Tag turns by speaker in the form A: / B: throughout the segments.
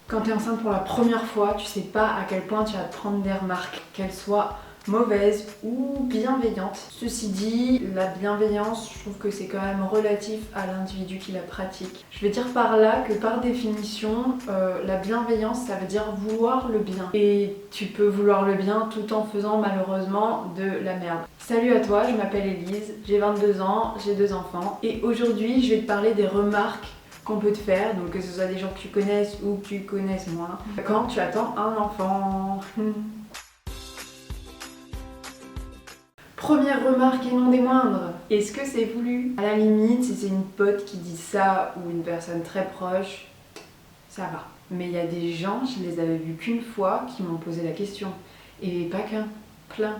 A: Quand tu es enceinte pour la première fois, tu sais pas à quel point tu vas te prendre des remarques, qu'elles soient mauvaises ou bienveillantes. Ceci dit, la bienveillance, je trouve que c'est quand même relatif à l'individu qui la pratique. Je vais dire par là que par définition, la bienveillance, ça veut dire vouloir le bien. Et tu peux vouloir le bien tout en faisant malheureusement de la merde. Salut à toi, je m'appelle Elise, j'ai 22 ans, j'ai 2 enfants. Et aujourd'hui, je vais te parler des remarques qu'on peut te faire, donc que ce soit des gens que tu connaisses ou que tu connaisses moins, quand tu attends un enfant. Première remarque et non des moindres, est-ce que c'est voulu? À la limite, si c'est une pote qui dit ça ou une personne très proche, ça va. Mais il y a des gens, je les avais vus qu'une fois, qui m'ont posé la question. Et pas qu'un, plein.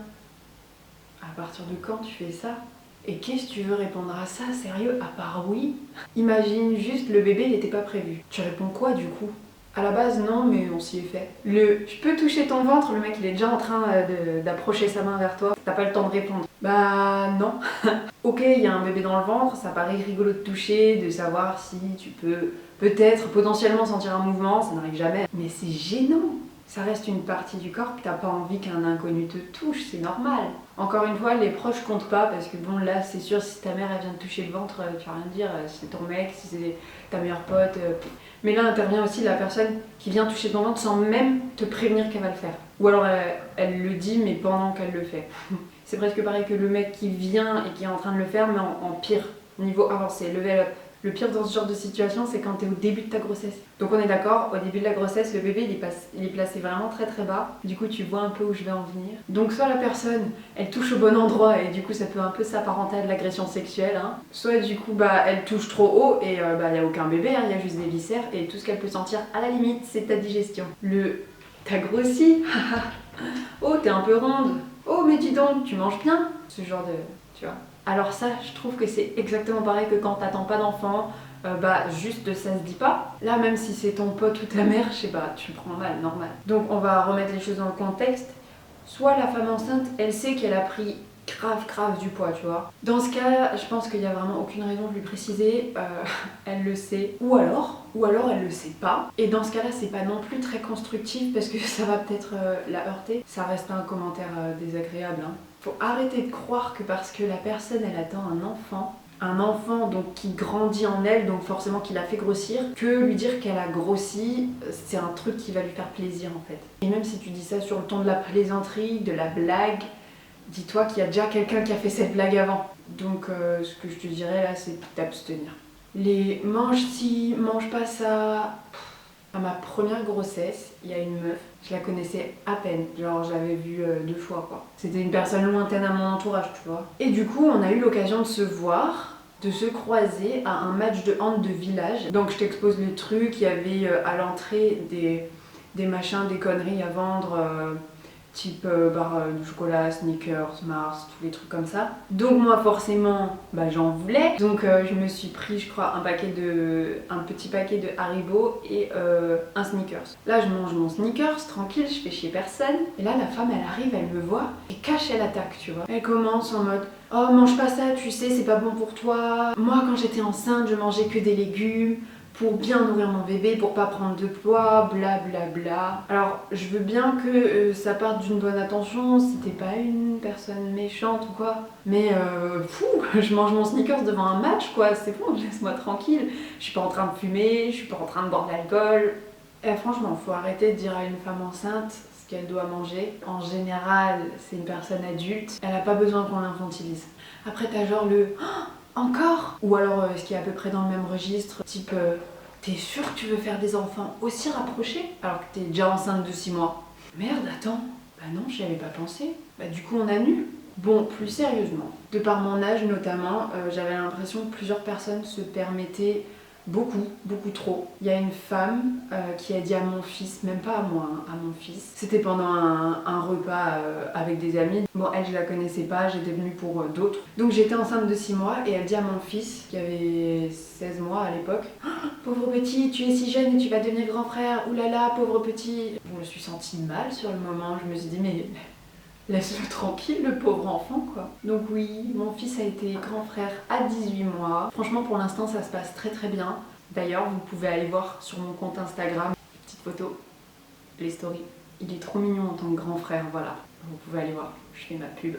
A: À partir de quand tu fais ça? Et qu'est-ce que tu veux répondre à ça, sérieux, à part oui? Imagine juste le bébé, il n'était pas prévu. Tu réponds quoi du coup? À la base, non, mais on s'y est fait. Je peux toucher ton ventre, le mec il est déjà en train d'approcher sa main vers toi. T'as pas le temps de répondre. Bah non. Ok, il y a un bébé dans le ventre, ça paraît rigolo de toucher, de savoir si tu peux peut-être potentiellement sentir un mouvement, ça n'arrive jamais. Mais c'est gênant. Ça reste une partie du corps que t'as pas envie qu'un inconnu te touche, c'est normal. Encore une fois, les proches comptent pas parce que bon là c'est sûr si ta mère elle vient te toucher le ventre, tu vas rien dire, si c'est ton mec, si c'est ta meilleure pote. Mais là intervient aussi la personne qui vient toucher ton ventre sans même te prévenir qu'elle va le faire. Ou alors elle le dit mais pendant qu'elle le fait. C'est presque pareil que le mec qui vient et qui est en train de le faire mais en pire, niveau avancé, level up. Le pire dans ce genre de situation, c'est quand tu es au début de ta grossesse. Donc on est d'accord, au début de la grossesse, le bébé il est placé vraiment très très bas. Du coup tu vois un peu où je vais en venir. Donc soit la personne, elle touche au bon endroit et du coup ça peut un peu s'apparenter à de l'agression sexuelle. Soit du coup elle touche trop haut et il n'y a aucun bébé, il y a juste des viscères et tout ce qu'elle peut sentir à la limite c'est ta digestion. T'as grossi, oh t'es un peu ronde, oh mais dis donc tu manges bien. Ce genre de... tu vois. Alors ça, je trouve que c'est exactement pareil que quand t'attends pas d'enfant, juste ça se dit pas. Là, même si c'est ton pote ou ta mère, je sais pas, tu le prends mal, normal. Donc on va remettre les choses dans le contexte. Soit la femme enceinte, elle sait qu'elle a pris grave du poids, tu vois. Dans ce cas, je pense qu'il y a vraiment aucune raison de lui préciser, elle le sait. Ou alors elle le sait pas. Et dans ce cas-là, c'est pas non plus très constructif parce que ça va peut-être la heurter. Ça reste un commentaire désagréable. Faut arrêter de croire que parce que la personne elle attend un enfant donc qui grandit en elle, donc forcément qui la fait grossir, que lui dire qu'elle a grossi, c'est un truc qui va lui faire plaisir en fait. Et même si tu dis ça sur le ton de la plaisanterie, de la blague, dis-toi qu'il y a déjà quelqu'un qui a fait cette blague avant. Donc ce que je te dirais là, c'est d'abstenir. Les mange ci, mange pas ça... À ma première grossesse, il y a une meuf, je la connaissais à peine, genre je l'avais vue 2 fois quoi. C'était une personne lointaine à mon entourage, tu vois. Et du coup, on a eu l'occasion de se voir, de se croiser à un match de hand de village. Donc je t'expose le truc, il y avait à l'entrée des machins, des conneries à vendre, type barre de chocolat, Snickers, Mars, tous les trucs comme ça. Donc moi forcément, j'en voulais. Donc je me suis pris, je crois, un petit paquet de Haribo et un Snickers. Là je mange mon Snickers, tranquille, je fais chier personne. Et là la femme elle arrive, elle me voit et cache elle attaque, tu vois. Elle commence en mode « Oh mange pas ça, tu sais, c'est pas bon pour toi. Moi quand j'étais enceinte, je mangeais que des légumes. » Pour bien nourrir mon bébé, pour pas prendre de poids, blablabla. Alors, je veux bien que ça parte d'une bonne intention, si t'es pas une personne méchante ou quoi. Mais je mange mon Snickers devant un match, quoi, c'est bon, laisse-moi tranquille. Je suis pas en train de fumer, je suis pas en train de boire de l'alcool. Et franchement, faut arrêter de dire à une femme enceinte ce qu'elle doit manger. En général, c'est une personne adulte, elle a pas besoin qu'on l'infantilise. Après, t'as genre le... Encore? Ou alors ce qui est à peu près dans le même registre, type t'es sûr que tu veux faire des enfants aussi rapprochés alors que t'es déjà enceinte de 6 mois? Merde, attends, bah non, j'y avais pas pensé. Bah du coup on annule. Bon, plus sérieusement, de par mon âge notamment, j'avais l'impression que plusieurs personnes se permettaient beaucoup trop. Il y a une femme qui a dit à mon fils, même pas à moi, à mon fils, c'était pendant un repas avec des amis. Bon, elle je la connaissais pas, j'étais venue pour d'autres. Donc j'étais enceinte de 6 mois et elle dit à mon fils, qui avait 16 mois à l'époque, oh, pauvre petit, tu es si jeune et tu vas devenir grand frère, oulala, pauvre petit. Je me suis sentie mal sur le moment, je me suis dit mais... laisse-le tranquille, le pauvre enfant, quoi. Donc oui, mon fils a été grand frère à 18 mois. Franchement, pour l'instant, ça se passe très bien. D'ailleurs, vous pouvez aller voir sur mon compte Instagram, petite petite photo, les stories. Il est trop mignon en tant que grand frère, voilà. Vous pouvez aller voir, je fais ma pub.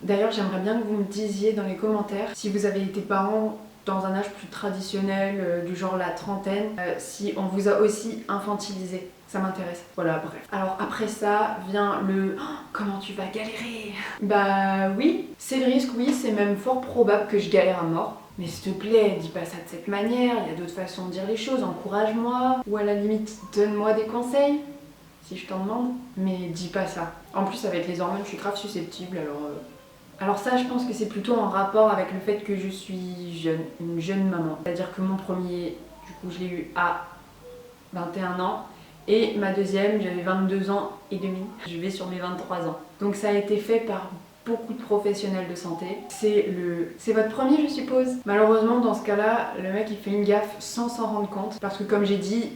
A: D'ailleurs, j'aimerais bien que vous me disiez dans les commentaires si vous avez été parents dans un âge plus traditionnel, du genre la trentaine, si on vous a aussi infantilisé. Ça m'intéresse. Voilà, bref. Alors après ça vient le comment tu vas galérer. Bah oui, c'est le risque, oui, c'est même fort probable que je galère à mort. Mais s'il te plaît, dis pas ça de cette manière, il y a d'autres façons de dire les choses, encourage-moi, ou à la limite, donne-moi des conseils, si je t'en demande. Mais dis pas ça. En plus, avec les hormones, je suis grave susceptible, alors ça, je pense que c'est plutôt en rapport avec le fait que je suis jeune, une jeune maman. C'est-à-dire que mon premier, du coup, je l'ai eu à 21 ans. Et ma deuxième, j'avais 22 ans et demi. Je vais sur mes 23 ans. Donc ça a été fait par beaucoup de professionnels de santé. C'est votre premier, je suppose. Malheureusement, dans ce cas-là, le mec, il fait une gaffe sans s'en rendre compte. Parce que comme j'ai dit,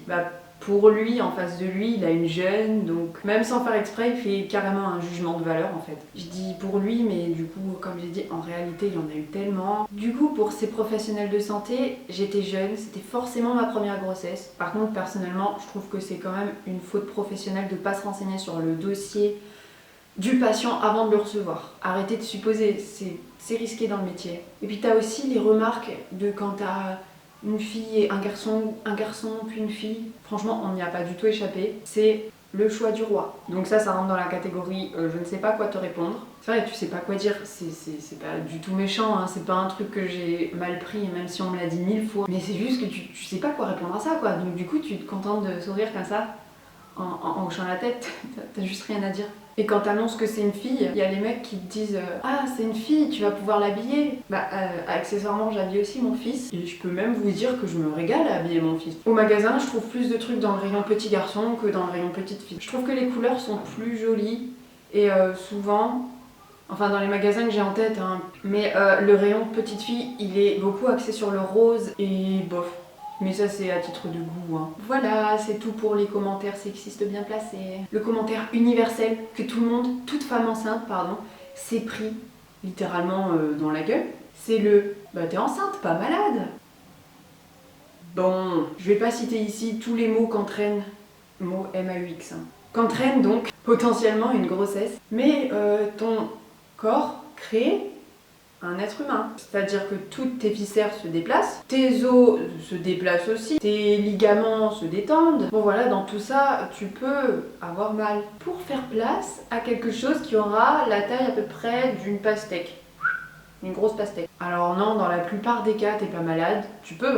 A: pour lui, en face de lui, il a une jeune, donc même sans faire exprès, il fait carrément un jugement de valeur en fait. Je dis pour lui, mais du coup, comme j'ai dit, en réalité, il y en a eu tellement. Du coup, pour ces professionnels de santé, j'étais jeune, c'était forcément ma première grossesse. Par contre, personnellement, je trouve que c'est quand même une faute professionnelle de pas se renseigner sur le dossier du patient avant de le recevoir. Arrêtez de supposer, c'est risqué dans le métier. Et puis t'as aussi les remarques de quand t'as une fille et un garçon puis une fille. Franchement, on n'y a pas du tout échappé. C'est le choix du roi. Donc ça rentre dans la catégorie je ne sais pas quoi te répondre. C'est vrai, tu sais pas quoi dire, c'est pas du tout méchant, hein. C'est pas un truc que j'ai mal pris, même si on me l'a dit 1000 fois. Mais c'est juste que tu sais pas quoi répondre à ça, quoi. Donc du coup, tu te contentes de sourire comme ça, en hochant la tête. T'as juste rien à dire. Et quand t'annonces que c'est une fille, il y a les mecs qui te disent ah, c'est une fille, tu vas pouvoir l'habiller. Accessoirement, j'habille aussi mon fils. Et je peux même vous dire que je me régale à habiller mon fils. Au magasin, je trouve plus de trucs dans le rayon petit garçon que dans le rayon petite fille. Je trouve que les couleurs sont plus jolies. Et souvent, enfin dans les magasins que j'ai en tête, hein, mais le rayon petite fille, il est beaucoup axé sur le rose et bof. Mais ça c'est à titre de goût, hein. Voilà, c'est tout pour les commentaires sexistes bien placés. Le commentaire universel que tout le monde, toute femme enceinte, pardon, s'est pris littéralement dans la gueule. C'est le t'es enceinte, pas malade. Bon, je vais pas citer ici tous les mots qu'entraîne, mot MAUX, hein, qu'entraîne donc potentiellement une grossesse. Mais ton corps crée un être humain. C'est-à-dire que toutes tes viscères se déplacent, tes os se déplacent aussi, tes ligaments se détendent. Bon voilà, dans tout ça, tu peux avoir mal. Pour faire place à quelque chose qui aura la taille à peu près d'une pastèque. Une grosse pastèque. Alors non, dans la plupart des cas, t'es pas malade. Tu peux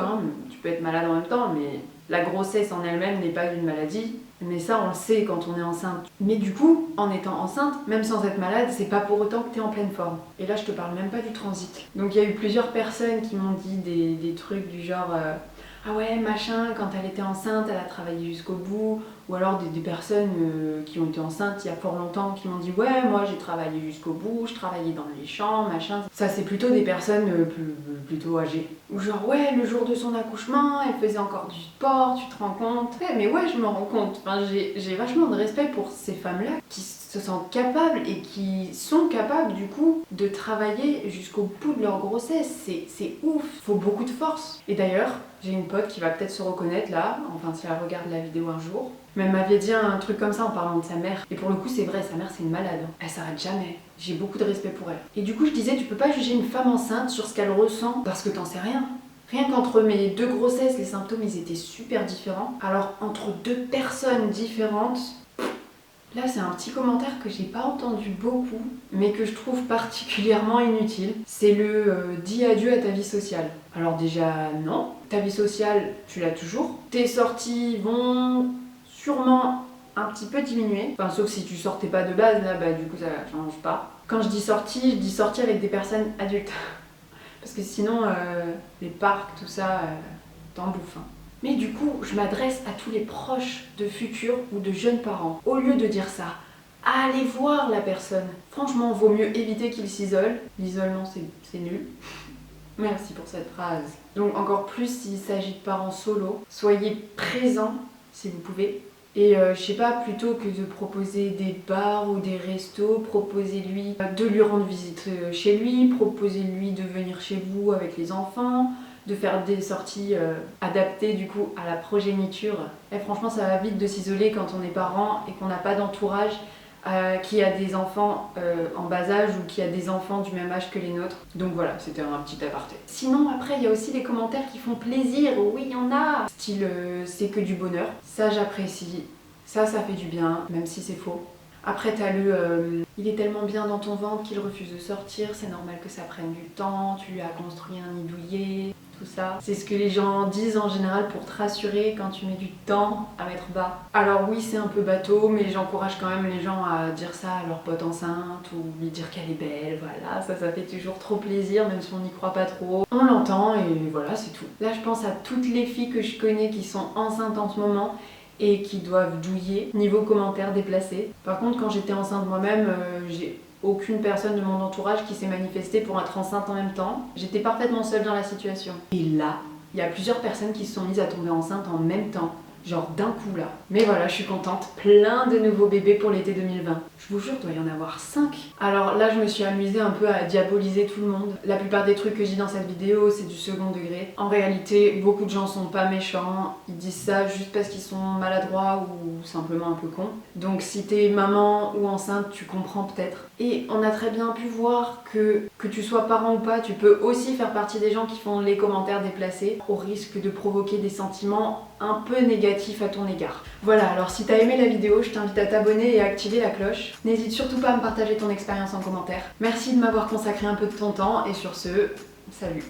A: être malade en même temps, mais la grossesse en elle-même n'est pas une maladie. Mais ça, on le sait quand on est enceinte. Mais du coup, en étant enceinte, même sans être malade, c'est pas pour autant que t'es en pleine forme. Et là, je te parle même pas du transit. Donc il y a eu plusieurs personnes qui m'ont dit des trucs du genre ah ouais, machin, quand elle était enceinte, elle a travaillé jusqu'au bout. Ou alors des personnes qui ont été enceintes il y a fort longtemps qui m'ont dit ouais, moi j'ai travaillé jusqu'au bout, je travaillais dans les champs, machin. Ça, c'est plutôt des personnes plutôt âgées. Ou genre ouais, le jour de son accouchement, elle faisait encore du sport, tu te rends compte? Ouais, mais ouais, je me rends compte. Enfin, j'ai vachement de respect pour ces femmes-là qui se sentent capables et qui sont capables du coup de travailler jusqu'au bout de leur grossesse. C'est ouf, faut beaucoup de force. Et d'ailleurs, j'ai une pote qui va peut-être se reconnaître là, enfin si elle regarde la vidéo un jour. Mais elle m'avait dit un truc comme ça en parlant de sa mère. Et pour le coup, c'est vrai, sa mère c'est une malade. Elle s'arrête jamais. J'ai beaucoup de respect pour elle. Et du coup, je disais, tu peux pas juger une femme enceinte sur ce qu'elle ressent parce que t'en sais rien. Rien qu'entre mes deux grossesses, les symptômes ils étaient super différents. Alors entre deux personnes différentes, là c'est un petit commentaire que j'ai pas entendu beaucoup, mais que je trouve particulièrement inutile. C'est le dis adieu à ta vie sociale. Alors déjà non, ta vie sociale tu l'as toujours. Tes sorties vont sûrement un petit peu diminuer. Enfin sauf si tu sortais pas de base, là du coup ça change pas. Quand je dis sortie avec des personnes adultes. Parce que sinon, les parcs, tout ça, t'en bouffes. Hein. Mais du coup, je m'adresse à tous les proches de futurs ou de jeunes parents. Au lieu de dire ça, allez voir la personne. Franchement, vaut mieux éviter qu'ils s'isolent. L'isolement, c'est nul. Merci pour cette phrase. Donc encore plus s'il s'agit de parents solo, soyez présents si vous pouvez. Et je sais pas, plutôt que de proposer des bars ou des restos, proposez-lui de lui rendre visite chez lui, proposez-lui de venir chez vous avec les enfants, de faire des sorties adaptées du coup à la progéniture. Et franchement ça va vite de s'isoler quand on est parent et qu'on n'a pas d'entourage qui a des enfants en bas âge ou qui a des enfants du même âge que les nôtres. Donc voilà, c'était un petit aparté. Sinon après il y a aussi des commentaires qui font plaisir, oui il y en a. Style c'est que du bonheur, ça j'apprécie, ça fait du bien, même si c'est faux. Après t'as le il est tellement bien dans ton ventre qu'il refuse de sortir, c'est normal que ça prenne du temps, tu lui as construit un nid douillet, tout ça. C'est ce que les gens disent en général pour te rassurer quand tu mets du temps à mettre bas. Alors oui c'est un peu bateau mais j'encourage quand même les gens à dire ça à leur pote enceinte ou lui dire qu'elle est belle, voilà, ça fait toujours trop plaisir même si on n'y croit pas trop. On l'entend et voilà c'est tout. Là je pense à toutes les filles que je connais qui sont enceintes en ce moment et qui doivent douiller, niveau commentaires déplacés. Par contre quand j'étais enceinte moi-même, j'ai aucune personne de mon entourage qui s'est manifestée pour être enceinte en même temps. J'étais parfaitement seule dans la situation. Et là, il y a plusieurs personnes qui se sont mises à tomber enceintes en même temps. Genre d'un coup là. Mais voilà, je suis contente. Plein de nouveaux bébés pour l'été 2020. Je vous jure, il doit y en avoir 5. Alors là, je me suis amusée un peu à diaboliser tout le monde. La plupart des trucs que je dis dans cette vidéo, c'est du second degré. En réalité, beaucoup de gens sont pas méchants. Ils disent ça juste parce qu'ils sont maladroits ou simplement un peu cons. Donc si t'es maman ou enceinte, tu comprends peut-être. Et on a très bien pu voir que tu sois parent ou pas, tu peux aussi faire partie des gens qui font les commentaires déplacés au risque de provoquer des sentiments un peu négatifs à ton égard. Voilà, alors si t'as aimé la vidéo, je t'invite à t'abonner et à activer la cloche. N'hésite surtout pas à me partager ton expérience en commentaire. Merci de m'avoir consacré un peu de ton temps et sur ce, salut!